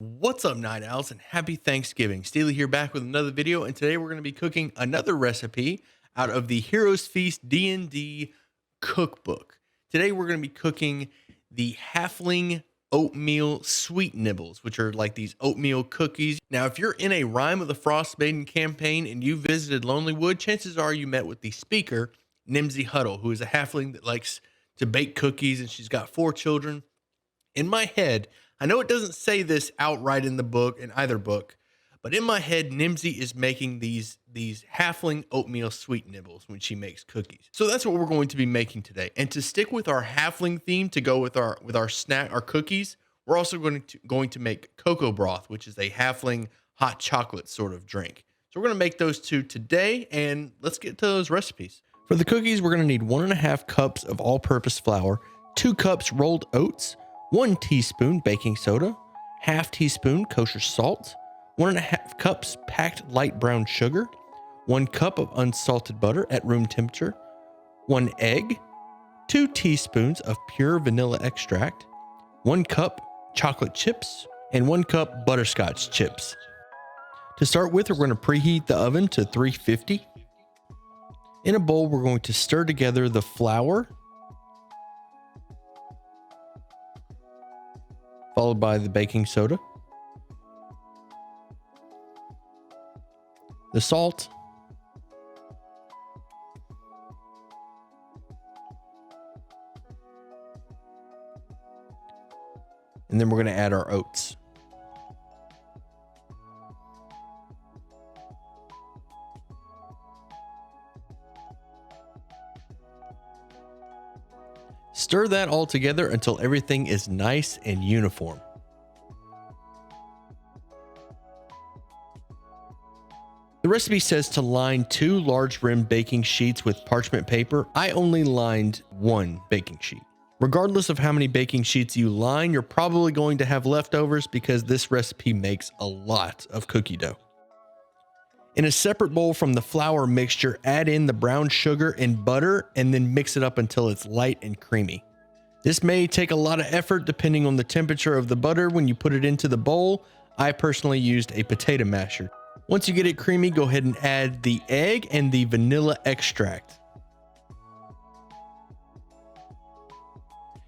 What's up, Night Owls, and happy Thanksgiving. Steely here back with another video, and today we're going to be cooking another recipe out of the Heroes Feast D&D cookbook. Today we're going to be cooking the halfling oatmeal sweet nibbles, which are like these oatmeal cookies. Now, if you're in a Rime of the Frost Maiden campaign and you visited Lonelywood, chances are you met with the speaker, Nimsy Huddle, who is a halfling that likes to bake cookies, and she's got 4 children. In my head, I know it doesn't say this outright in the book, in either book, but in my head, Nimsy is making these halfling oatmeal sweet nibbles when she makes cookies. So that's what we're going to be making today. And to stick with our halfling theme, to go with our snack, our cookies, we're also going to make cocoa broth, which is a halfling hot chocolate sort of drink. So we're going to make those two today, and let's get to those recipes. For the cookies, we're going to need 1.5 cups of all-purpose flour, 2 cups rolled oats, 1 teaspoon baking soda, half teaspoon kosher salt, 1.5 cups packed light brown sugar, 1 cup of unsalted butter at room temperature, 1 egg, 2 teaspoons of pure vanilla extract, 1 cup chocolate chips, and 1 cup butterscotch chips. To start with, we're going to preheat the oven to 350. In a bowl, we're going to stir together the flour, followed by the baking soda, the salt, and then we're going to add our oats. Stir that all together until everything is nice and uniform. The recipe says to line 2 large rim baking sheets with parchment paper. I only lined 1 baking sheet. Regardless of how many baking sheets you line, you're probably going to have leftovers because this recipe makes a lot of cookie dough. In a separate bowl from the flour mixture, add in the brown sugar and butter and then mix it up until it's light and creamy. This may take a lot of effort depending on the temperature of the butter when you put it into the bowl. I personally used a potato masher. Once you get it creamy, go ahead and add the egg and the vanilla extract.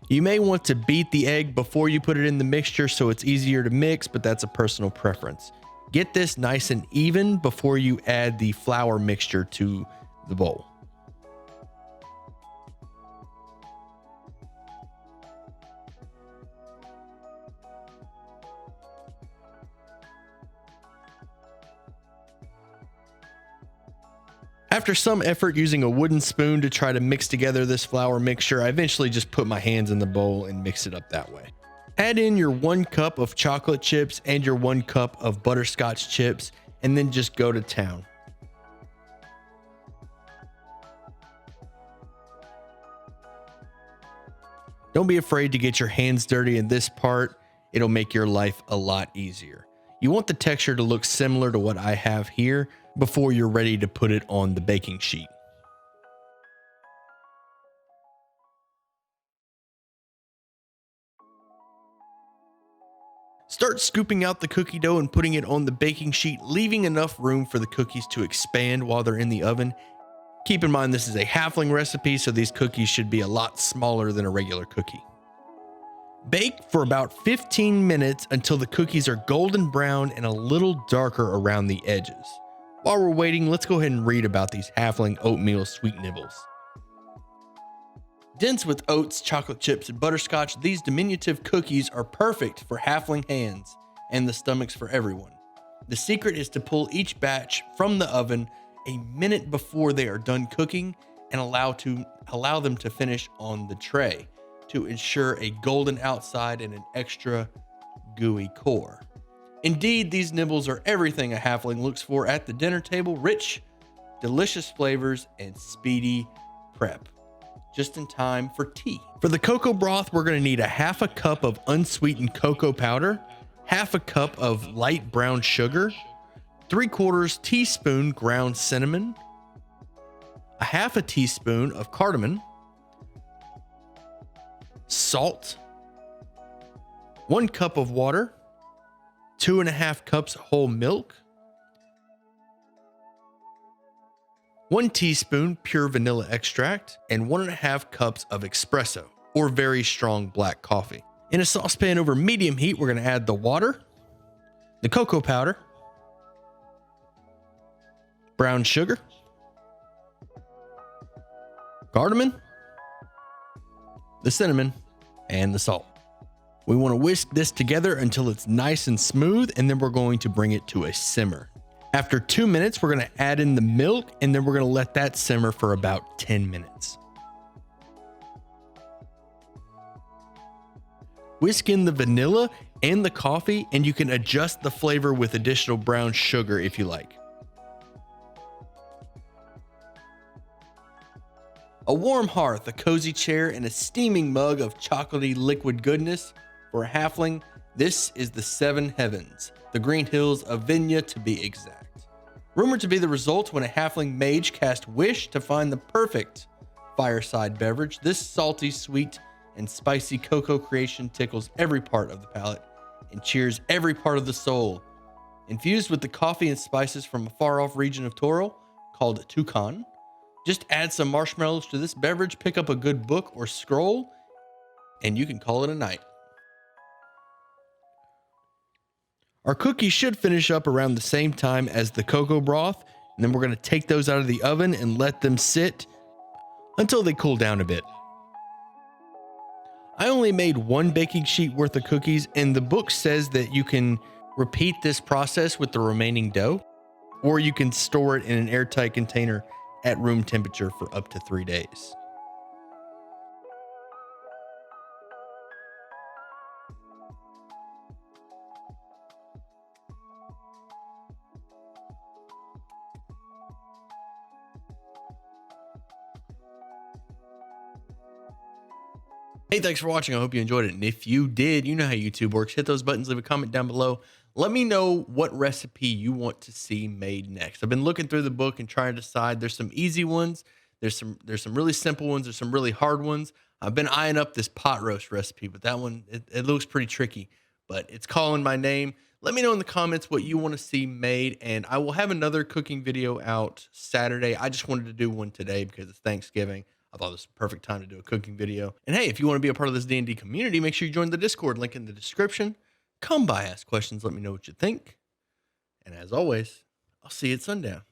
You may want to beat the egg before you put it in the mixture so it's easier to mix, but that's a personal preference. Get this nice and even before you add the flour mixture to the bowl. After some effort using a wooden spoon to try to mix together this flour mixture, I eventually just put my hands in the bowl and mix it up that way. Add in your 1 cup of chocolate chips and your 1 cup of butterscotch chips, and then just go to town. Don't be afraid to get your hands dirty in this part. It'll make your life a lot easier. You want the texture to look similar to what I have here before you're ready to put it on the baking sheet. Start scooping out the cookie dough and putting it on the baking sheet, leaving enough room for the cookies to expand while they're in the oven. Keep in mind this is a halfling recipe, so these cookies should be a lot smaller than a regular cookie. Bake for about 15 minutes until the cookies are golden brown and a little darker around the edges. While we're waiting, let's go ahead and read about these halfling oatmeal sweet nibbles. Dense with oats, chocolate chips, and butterscotch, these diminutive cookies are perfect for halfling hands and the stomachs for everyone. The secret is to pull each batch from the oven a minute before they are done cooking and allow them to finish on the tray to ensure a golden outside and an extra gooey core. Indeed, these nibbles are everything a halfling looks for at the dinner table: rich, delicious flavors, and speedy prep. Just in time for tea. For the cocoa broth, we're going to need 1/2 cup of unsweetened cocoa powder, 1/2 cup of light brown sugar, 3/4 teaspoon ground cinnamon, 1/2 teaspoon of cardamom, salt, 1 cup of water, 2.5 cups whole milk, 1 teaspoon pure vanilla extract, and 1.5 cups of espresso or very strong black coffee. In a saucepan over medium heat, we're going to add the water, the cocoa powder, brown sugar, cardamom, the cinnamon, and the salt. We want to whisk this together until it's nice and smooth, and then we're going to bring it to a simmer. After 2 minutes, we're going to add in the milk, and then we're going to let that simmer for about 10 minutes. Whisk in the vanilla and the coffee, and you can adjust the flavor with additional brown sugar if you like. A warm hearth, a cozy chair, and a steaming mug of chocolatey liquid goodness. For a halfling, this is the 7 heavens, the green hills of Vinya to be exact. Rumored to be the result when a halfling mage cast wish to find the perfect fireside beverage, this salty, sweet, and spicy cocoa creation tickles every part of the palate and cheers every part of the soul. Infused with the coffee and spices from a far-off region of Toro called Tucson, just add some marshmallows to this beverage, pick up a good book or scroll, and you can call it a night. Our cookies should finish up around the same time as the cocoa broth, and then we're going to take those out of the oven and let them sit until they cool down a bit. I only made 1 baking sheet worth of cookies, and the book says that you can repeat this process with the remaining dough, or you can store it in an airtight container at room temperature for up to 3 days. Hey, thanks for watching. I hope you enjoyed it. And if you did, you know how YouTube works. Hit those buttons, leave a comment down below. Let me know what recipe you want to see made next. I've been looking through the book and trying to decide. There's some easy ones. There's some really simple ones. There's some really hard ones. I've been eyeing up this pot roast recipe, but that one, it looks pretty tricky, but it's calling my name. Let me know in the comments what you want to see made, and I will have another cooking video out Saturday. I just wanted to do one today because it's Thanksgiving. I thought it was the perfect time to do a cooking video. And hey, if you want to be a part of this D&D community, make sure you join the Discord, link in the description. Come by, ask questions, let me know what you think. And as always, I'll see you at sundown.